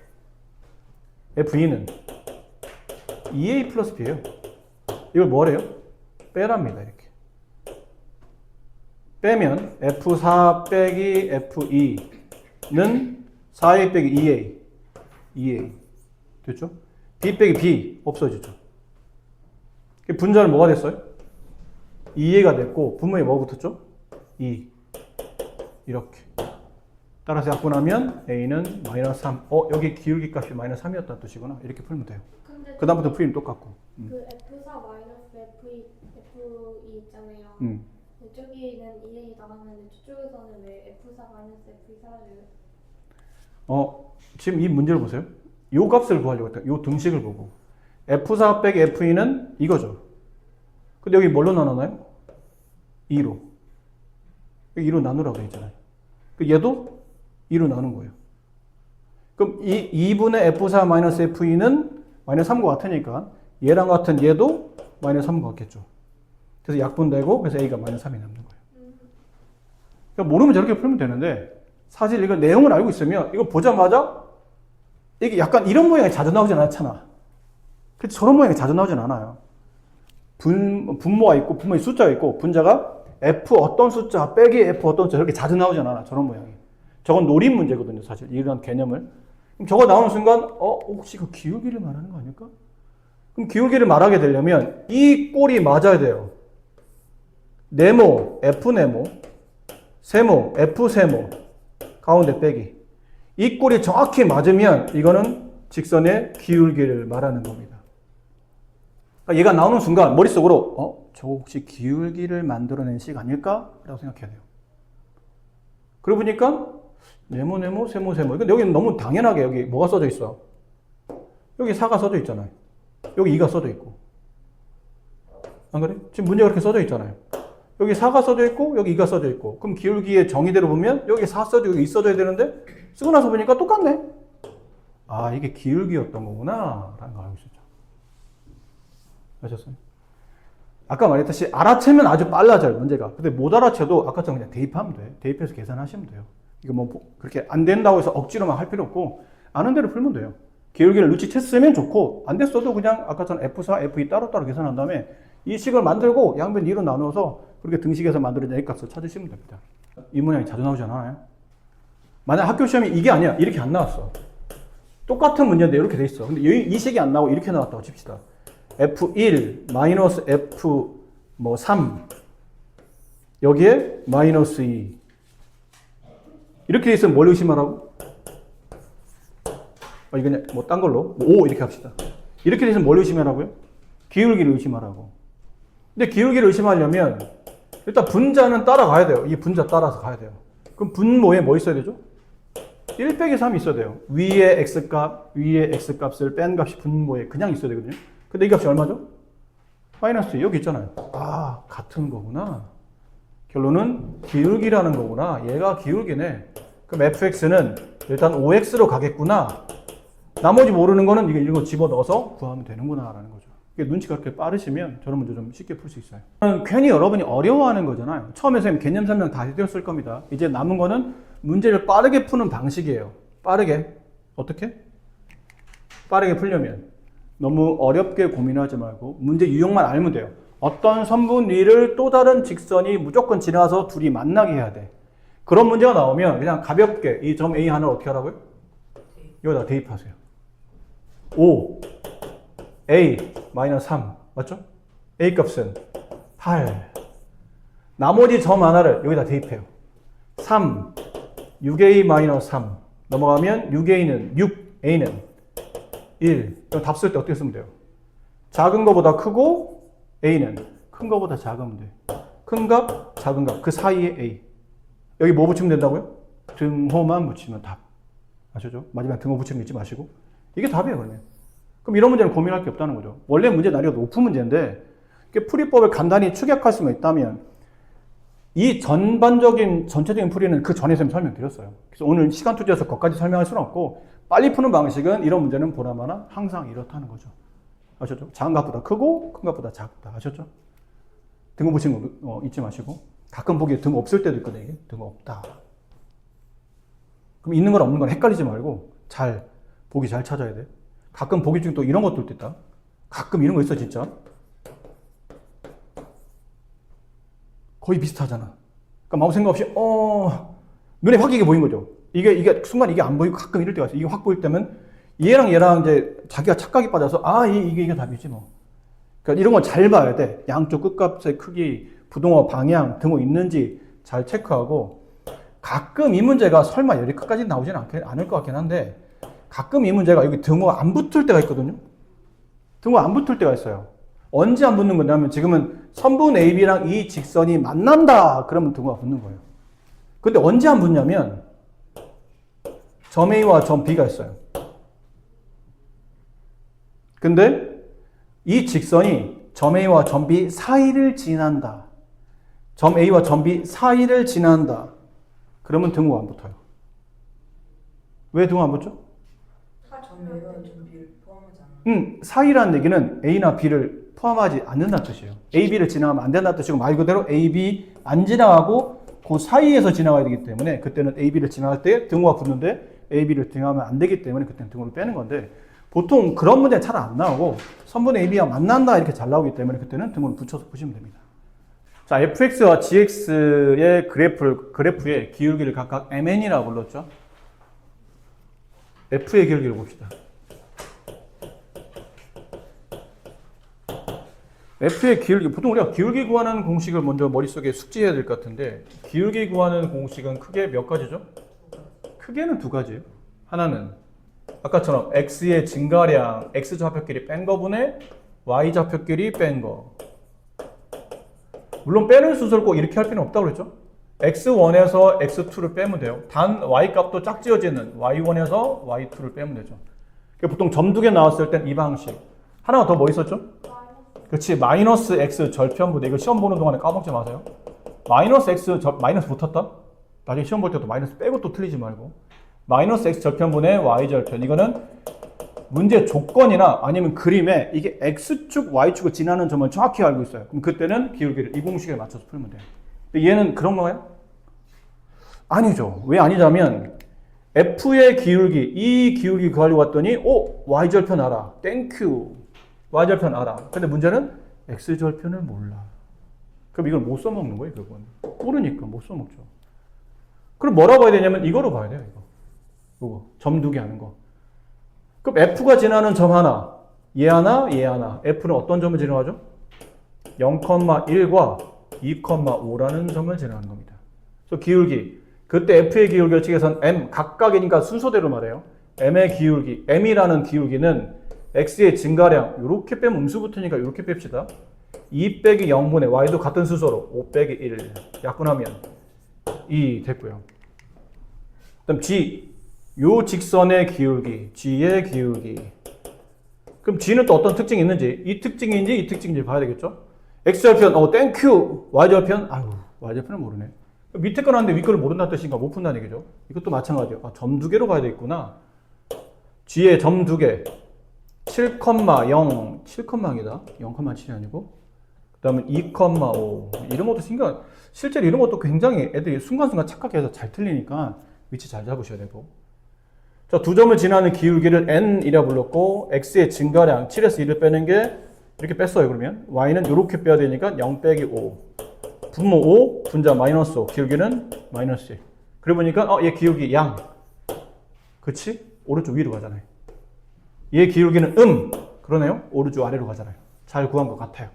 F2는 2A 플러스 B예요. 이걸 뭐래요? 빼랍니다. 이렇게. 빼면 F4 빼기 F2는 4A 빼기 2A. 2A. 됐죠? B 빼기 B 없어지죠. 분자는 뭐가 됐어요? 2A가 됐고 분모에 뭐 붙었죠? 2. 이렇게. 따라서 약분하면 a는 마이너스 3. 여기 기울기 값이 마이너스 3이었다는 뜻이구나. 이렇게 풀면 돼요. 근데 그 다음부터 풀이는 똑같고. 그 F4 마이너스 F2 있잖아요. 저기는 2a 나가면 저쪽에서는 왜 F4 마이너스 F2 사라져요? 지금 이 문제를 보세요. 요 값을 구하려고 했다. 요 등식을 보고. F4 빼기 F2는 이거죠. 근데 여기 뭘로 나누나요? 2로. 여기 2로 나누라고 했잖아요. 얘도 2로 나눈 거예요. 그럼 이 2분의 F4 마이너스 F2는 마이너스 3과 같으니까 얘랑 같은 얘도 마이너스 3과 같겠죠. 그래서 약분되고 그래서 A가 마이너스 3이 남는 거예요. 그러니까 모르면 저렇게 풀면 되는데 사실 이거 내용을 알고 있으면 이거 보자마자 이게 약간 이런 모양이 자주 나오진 않잖아. 그치? 저런 모양이 자주 나오진 않아요. 분모가 있고 분모의 숫자가 있고 분자가 F 어떤 숫자 빼기 F 어떤 숫자 이렇게 자주 나오진 않아. 저런 모양이. 저건 노린 문제거든요. 사실 이런 개념을. 그럼 저거 나오는 순간 혹시 그 기울기를 말하는 거 아닐까? 그럼 기울기를 말하게 되려면 이 꼴이 맞아야 돼요. 네모 F 네모 세모 F 세모 가운데 빼기. 이 꼴이 정확히 맞으면 이거는 직선의 기울기를 말하는 겁니다. 그러니까 얘가 나오는 순간 머릿속으로 저거 혹시 기울기를 만들어낸 식 아닐까? 라고 생각해야 돼요. 그러고 보니까 네모 네모 세모 세모. 근데 여기는 너무 당연하게 여기 뭐가 써져 있어? 여기 4가 써져 있잖아요. 여기 2가 써져 있고. 안 그래? 지금 문제가 그렇게 써져 있잖아요. 여기 4가 써져 있고 여기 2가 써져 있고. 그럼 기울기의 정의대로 보면 여기 4 써져 여기 2 써져야 되는데 쓰고 나서 보니까 똑같네. 아, 이게 기울기였던 거구나 라는 걸 알고 있었죠. 아셨어요? 아까 말했듯이 알아채면 아주 빨라져요, 문제가. 근데 못 알아채도 아까처럼 그냥 대입하면 돼. 대입해서 계산하시면 돼요. 이거 뭐 그렇게 안 된다고 해서 억지로만 할 필요 없고 아는 대로 풀면 돼요. 기울기를 눈치챘으면 좋고 안 됐어도 그냥 아까처럼 F4, F2 따로따로 계산한 다음에 이 식을 만들고 양변 2로 나누어서 그렇게 등식에서 만들어진 A값을 찾으시면 됩니다. 이 모양이 자주 나오지 않아요? 만약 학교 시험이 이게 아니야. 이렇게 안 나왔어. 똑같은 문제인데 이렇게 돼 있어. 근데 이 식이 안 나오고 이렇게 나왔다고 칩시다. F1 마이너스 F3 여기에 마이너스 2 이렇게 돼 있으면 뭘 의심하라고? 이건 뭐 딴 걸로 5 이렇게 합시다. 이렇게 돼 있으면 뭘 의심하라고요? 기울기를 의심하라고. 근데 기울기를 의심하려면 일단 분자는 따라가야 돼요. 이 분자 따라서 가야 돼요. 그럼 분모에 뭐 있어야 되죠? 1 빼기 3이 있어야 돼요. 위에 x값, 위에 x값을 뺀 값이 분모에 그냥 있어야 되거든요. 근데 이 값이 얼마죠? 마이너스 2 여기 있잖아요. 아, 같은 거구나. 결론은 기울기라는 거구나. 얘가 기울기네. 그럼 fx는 일단 5x로 가겠구나. 나머지 모르는 거는 이거 이런 거 집어넣어서 구하면 되는구나 라는 거죠. 눈치가 그렇게 빠르시면 저런 문제 좀 쉽게 풀 수 있어요. 괜히 여러분이 어려워하는 거잖아요. 처음에 선생님 개념 설명 다 해드렸을 겁니다. 이제 남은 거는 문제를 빠르게 푸는 방식이에요. 빠르게. 어떻게? 빠르게 풀려면 너무 어렵게 고민하지 말고 문제 유형만 알면 돼요. 어떤 선분 위를 또 다른 직선이 무조건 지나서 둘이 만나게 해야 돼. 그런 문제가 나오면 그냥 가볍게 이 점 A 하나를 어떻게 하라고요? 여기다 대입하세요. 5 A 마이너스 3 맞죠? A 값은 8 나머지 점 하나를 여기다 대입해요. 3 6A 마이너스 3 넘어가면 6A는 6 A는 1 그럼 답 쓸 때 어떻게 쓰면 돼요? 작은 거보다 크고 A는 큰 거보다 작으면 돼. 큰 값, 작은 값 그 사이에 A 여기 뭐 붙이면 된다고요? 등호만 붙이면 답. 아시죠? 마지막에 등호 붙이는 거 잊지 마시고 이게 답이에요. 그럼 이런 문제는 고민할 게 없다는 거죠. 원래 문제 난이도가 높은 문제인데 풀이법을 간단히 축약할 수만 있다면 이 전반적인 전체적인 풀이는 그 전에 설명드렸어요. 그래서 오늘 시간 투자해서 그것까지 설명할 수는 없고 빨리 푸는 방식은 이런 문제는 보나마나 항상 이렇다는 거죠. 아셨죠? 작은 값보다 크고 큰 값보다 작다. 아셨죠? 등호 붙이는 거 잊지 마시고 가끔 보기에 등 없을 때도 있거든요. 이게 등 없다. 그럼 있는 건 없는 건 헷갈리지 말고 잘 보기 잘 찾아야 돼. 가끔 보기 중에 또 이런 것도 있다. 가끔 이런 거 있어 진짜. 거의 비슷하잖아. 그러니까 아무 생각 없이 눈에 확 이게 보인 거죠. 이게 순간 이게 안 보이고 가끔 이럴 때가 있어. 이게 확 보일 때면 얘랑 이제 자기가 착각이 빠져서 이게 답이지 뭐. 그러니까 이런 건 잘 봐야 돼. 양쪽 끝값의 크기, 부등호 방향, 등호 있는지 잘 체크하고 가끔 이 문제가 설마 여기까지 나오진 않을 것 같긴 한데 가끔 이 문제가 여기 등호가 안 붙을 때가 있거든요. 등호가 안 붙을 때가 있어요. 언제 안 붙는 거냐면 지금은 선분 AB랑 이 직선이 만난다. 그러면 등호가 붙는 거예요. 근데 언제 안 붙냐면 점 A와 점 B가 있어요. 근데 이 직선이 점 A와 점 B 사이를 지난다. 점 A와 점 B 사이를 지난다. 그러면 등호가 안 붙어요. 왜 등호 안 붙죠? 점 A와 점 B를 포함하지 않아. 사이라는 얘기는 A나 B를 포함하지 않는다는 뜻이에요. A, B를 지나가면 안 된다는 뜻이고 말 그대로 A, B 안 지나가고 그 사이에서 지나가야 되기 때문에 그때는 A, B를 지나갈 때 등호가 붙는데 A, B를 지나가면 안 되기 때문에 그때는 등호를 빼는 건데 보통 그런 문제는 잘 안 나오고 선분 A, B가 만난다 이렇게 잘 나오기 때문에 그때는 등호를 붙여서 보시면 됩니다. 자, fx와 gx의 그래프의 기울기를 각각 mn이라고 불렀죠. f의 기울기를 봅시다. f의 기울기, 보통 우리가 기울기 구하는 공식을 먼저 머릿속에 숙지해야 될 것 같은데 기울기 구하는 공식은 크게 몇 가지죠? 크게는 두 가지예요. 하나는 아까처럼 x의 증가량, x좌표끼리 뺀 거분의 y좌표끼리 뺀 거. 물론 빼는 순서를 꼭 이렇게 할 필요는 없다고 그랬죠? x1에서 x2를 빼면 돼요. 단 y값도 짝지어지는 y1에서 y2를 빼면 되죠. 보통 점 두 개 나왔을 땐 이 방식. 하나가 더 뭐 있었죠? 그렇지. 마이너스 x 절편분의 이거 시험 보는 동안에 까먹지 마세요. 마이너스 x 마이너스 붙었다? 나중에 시험 볼 때도 마이너스 빼고 또 틀리지 말고. 마이너스 x 절편분의 y 절편. 이거는 문제 조건이나 아니면 그림에 이게 x축, y축을 지나는 점을 정확히 알고 있어요. 그럼 그때는 기울기를 이 공식에 맞춰서 풀면 돼요. 근데 얘는 그런 거예요? 아니죠. 왜 아니냐면 f의 기울기, 이 기울기 구하려고 했더니 y절편 알아. 땡큐. y절편 알아. 근데 문제는 x절편을 몰라. 그럼 이걸 못 써먹는 거예요, 그건. 모르니까 못 써먹죠. 그럼 뭐라고 해야 되냐면 이거로 봐야 돼요, 이거. 점 두 개 하는 거. 그럼 F가 지나는 점 하나, 얘 하나, 얘 하나. F는 어떤 점을 지나가죠? 0,1과 2,5라는 점을 지나가는 겁니다. 그래서 기울기. 그때 F의 기울기를 측에서는 M, 각각이니까 순서대로 말해요. M의 기울기. M이라는 기울기는 X의 증가량. 이렇게 빼면 음수 붙으니까 이렇게 뺍시다. 2 빼기 0분의 Y도 같은 순서로 5 빼기 1. 약분하면 2 됐고요. 그다음 G. 요 직선의 기울기, G의 기울기. 그럼 G는 또 어떤 특징이 있는지, 이 특징인지 이 특징인지 봐야 되겠죠? X절편, 땡큐. Y절편, Y절편은 모르네. 밑에 거 나왔는데 위 거를 모른다는 뜻인가? 못 푼다는 얘기죠. 이것도 마찬가지예요. 점 두 개로 봐야 되겠구나. G의 점 두 개. 7,0, 7,0이다. 0,7이 아니고. 그 다음에 2,5. 이런 것도 실제로 이런 것도 굉장히 애들이 순간순간 착각해서 잘 틀리니까 위치 잘 잡으셔야 되고. 자, 두 점을 지나는 기울기를 n이라 불렀고 x의 증가량 7에서 1을 빼는 게 이렇게 뺐어요. 그러면 y는 이렇게 빼야 되니까 0 빼기 5 분모 5 분자 마이너스 5 기울기는 마이너스 1. 그래 보니까 얘 기울기 양. 그치? 오른쪽 위로 가잖아요. 얘 기울기는 그러네요. 오른쪽 아래로 가잖아요. 잘 구한 것 같아요.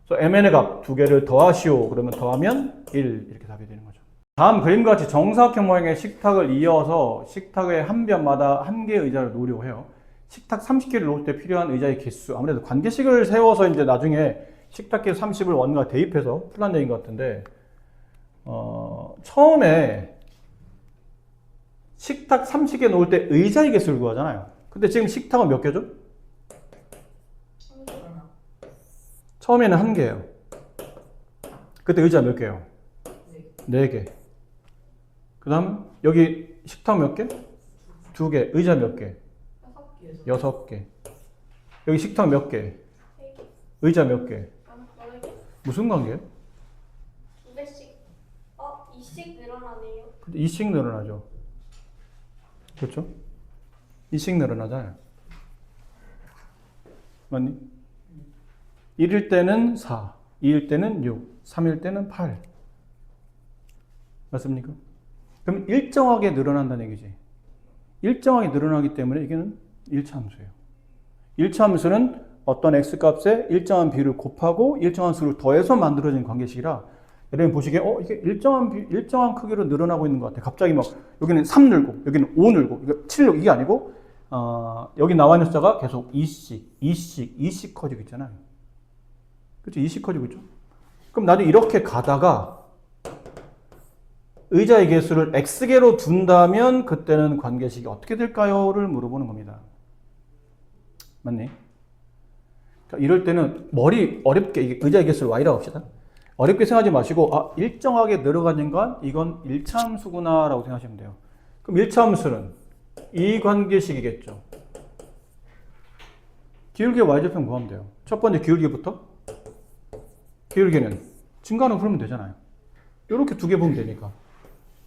그래서 mn의 값 두 개를 더하시오. 그러면 더하면 1 이렇게 답이 되는 거죠. 다음 그림과 같이 정사각형 모양의 식탁을 이어서 식탁의 한 변마다 한 개의 의자를 놓으려고 해요. 식탁 30개를 놓을 때 필요한 의자의 개수. 아무래도 관계식을 세워서 이제 나중에 식탁 개 30을 원과 대입해서 풀란 얘기인 것 같은데, 처음에 식탁 30개 놓을 때 의자의 개수를 구하잖아요. 근데 지금 식탁은 몇 개죠? 처음에는 한 개예요. 그때 의자 몇 개예요? 네 개. 그 다음 여기 식탁 몇 개? 2개. 의자 몇 개? 6개. 여기 식탁 몇 개? 의자 몇 개? 무슨 관계예요? 2개씩. 2씩 늘어나네요. 근데 2씩 늘어나죠. 그렇죠? 2씩 늘어나잖아요. 맞니? 1일 때는 4, 2일 때는 6, 3일 때는 8. 맞습니까? 그럼 일정하게 늘어난다는 얘기지. 일정하게 늘어나기 때문에 이게는 일차함수예요. 일차함수는 어떤 x값에 일정한 비율을 곱하고 일정한 수를 더해서 만들어진 관계식이라 여러분 보시기에 이게 일정한 크기로 늘어나고 있는 것 같아. 갑자기 막 여기는 3 늘고 여기는 5 늘고 이거 7 늘고 이게 아니고 여기 나와 있는 숫자가 계속 2씩 커지고 있잖아요. 그렇죠? 2씩 커지고 있죠. 그럼 나중에 이렇게 가다가 의자의 개수를 x개로 둔다면 그때는 관계식이 어떻게 될까요?를 물어보는 겁니다. 맞니? 자, 이럴 때는 머리 어렵게 의자의 개수를 y라고 합시다. 어렵게 생각하지 마시고 일정하게 늘어가는 건 이건 1차 함수구나 라고 생각하시면 돼요. 그럼 1차 함수는 이 관계식이겠죠. 기울기의 y좌표는 구하면 돼요. 첫 번째 기울기부터 기울기는 증가하는 흐르면 되잖아요. 이렇게 두 개 보면 되니까.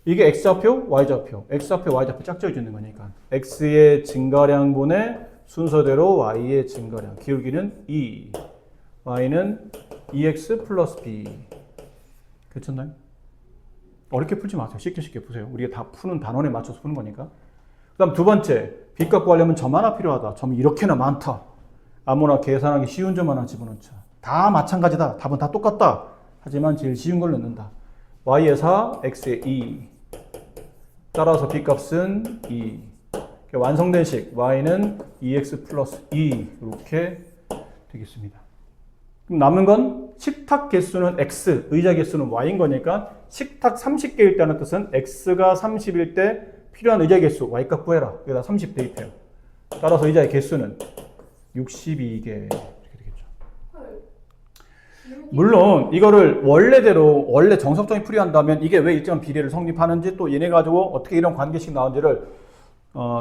이게 x좌표, y좌표, x좌표, y좌표 짝지어주는 거니까 x의 증가량분의 순서대로 y의 증가량, 기울기는 2, y는 2x 플러스 b. 괜찮나요? 어렵게 풀지 마세요. 쉽게 푸세요. 우리가 다 푸는 단원에 맞춰서 푸는 거니까. 그 다음 두 번째, 빚 갖고 하려면 점 하나 필요하다. 점이 이렇게나 많다. 아무나 계산하기 쉬운 점 하나 집어넣자. 다 마찬가지다. 답은 다 똑같다. 하지만 제일 쉬운 걸 넣는다. y의 4, x의 2. 따라서 빚값은 2. 완성된 식 y는 2x 플러스 2 이렇게 되겠습니다. 그럼 남은 건 식탁 개수는 x, 의자 개수는 y인 거니까 식탁 30개일 때는 뜻은 x가 30일 때 필요한 의자 개수 y값 구해라. 여기다 30 대입해요. 따라서 의자의 개수는 62개 이렇게 되겠죠. 물론 이거를 원래 정석적인 풀이한다면 이게 왜 일정한 비례를 성립하는지 또 얘네 가지고 어떻게 이런 관계식 나온지를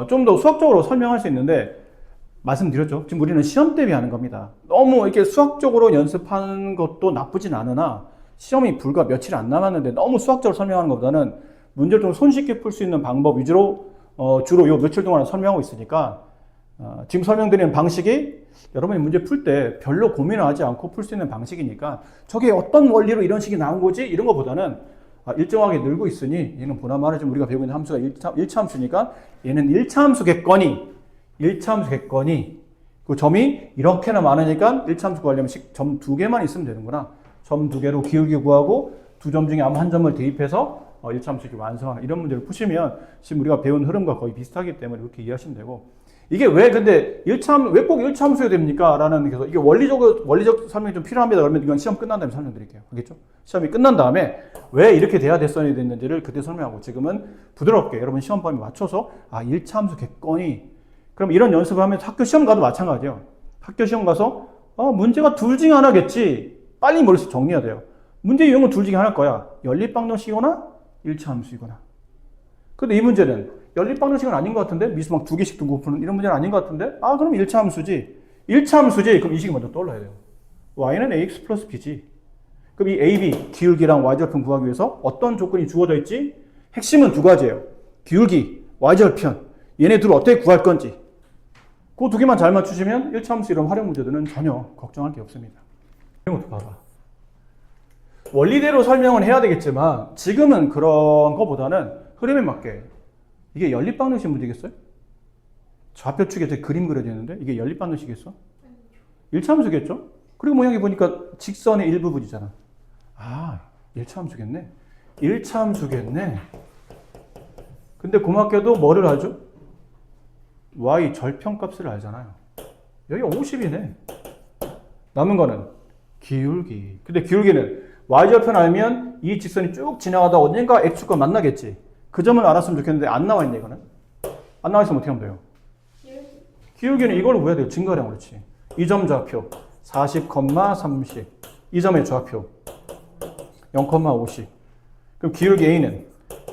좀 더 수학적으로 설명할 수 있는데 말씀드렸죠. 지금 우리는 시험 대비하는 겁니다. 너무 이렇게 수학적으로 연습하는 것도 나쁘진 않으나 시험이 불과 며칠 안 남았는데 너무 수학적으로 설명하는 것보다는 문제를 좀 손쉽게 풀 수 있는 방법 위주로 주로 요 며칠 동안 설명하고 있으니까 지금 설명드리는 방식이 여러분이 문제 풀 때 별로 고민을 하지 않고 풀 수 있는 방식이니까 저게 어떤 원리로 이런 식이 나온 거지? 이런 것보다는 일정하게 늘고 있으니 얘는 보나마나 지금 우리가 배우고 있는 함수가 1차 함수니까 얘는 1차 함수겠거니 그 점이 이렇게나 많으니까 1차 함수 구하려면 점 2개만 있으면 되는구나. 점 2개로 기울기 구하고 두 점 중에 아무 한 점을 대입해서 1차 함수를 완성하는 이런 문제를 푸시면 지금 우리가 배운 흐름과 거의 비슷하기 때문에 이렇게 이해하시면 되고 이게 왜 근데 왜 꼭 1차 함수여야 됩니까? 라는 그래서 이게 원리적 설명이 좀 필요합니다. 그러면 이건 시험 끝난 다음에 설명드릴게요. 알겠죠? 시험이 끝난 다음에 왜 이렇게 돼야 됐는지를 그때 설명하고 지금은 부드럽게 여러분 시험 범위 맞춰서 1차 함수 겠거니 그럼 이런 연습을 하면 학교 시험 가도 마찬가지예요. 학교 시험 가서 문제가 둘 중에 하나겠지. 빨리 머릿속에 정리해야 돼요. 문제 유형은 둘 중에 하나일 거야. 연립방정식이거나 1차 함수이거나. 근데 이 문제는 연립방정식은 아닌 것 같은데 미수 막 2개씩 두고 푸는 이런 문제는 아닌 것 같은데 그럼 1차 함수지. 1차 함수지. 그럼 이 식이 먼저 떠올라야 돼요. y는 ax 플러스 b지. 그럼 이 ab 기울기랑 y절편 구하기 위해서 어떤 조건이 주어져 있지? 핵심은 두 가지예요. 기울기, y절편. 얘네 둘을 어떻게 구할 건지. 그 두 개만 잘 맞추시면 1차 함수 이런 활용 문제들은 전혀 걱정할 게 없습니다. 이런 것도 봐봐. 원리대로 설명은 해야 되겠지만 지금은 그런 거보다는 흐름에 맞게 이게 연립방정식 문제겠어요? 좌표축에 이렇게 그림 그려져 있는데 이게 연립방정식이겠어? 1차 함수겠죠? 그리고 모양이 보니까 직선의 일부분이잖아. 1차 함수겠네. 1차 함수겠네. 근데 고맙게도 뭐를 알죠? y 절편값을 알잖아요. 여기가 50이네. 남은 거는 기울기. 근데 기울기는 y절편 알면 이 직선이 쭉 지나가다 언젠가 x축과 만나겠지. 그 점을 알았으면 좋겠는데 안 나와 있네 이거는. 안 나와 있으면 어떻게 하면 돼요? 기울기는 이걸로 구해야 돼요. 증가량 그렇지. 이 점 좌표 40,30. 이 점의 좌표 0,50. 그럼 기울기 a는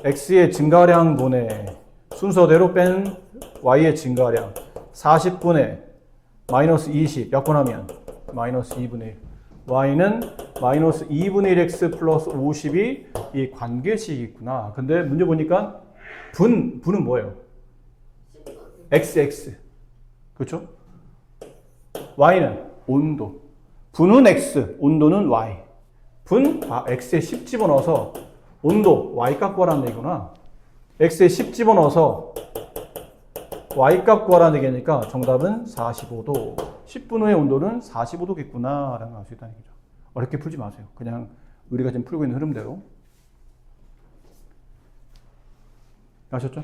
x의 증가량분의 순서대로 뺀 y의 증가량 40분의 마이너스 20 약분하면 마이너스 2분의 1 y는 마이너스 2분의 1x 플러스 50이 이 관계식이 있구나. 근데 문제 보니까 분은 뭐예요? x 그렇죠? y는 온도 분은 x 온도는 y x에 10 집어넣어서 온도 y값 구하라는 얘기구나. x에 10 집어넣어서 y값 구하라는 얘기니까 정답은 45도. 10분 후의 온도는 45도겠구나 라는 걸 알 수 있다는 얘기죠. 어렵게 풀지 마세요. 그냥 우리가 지금 풀고 있는 흐름대로. 아셨죠?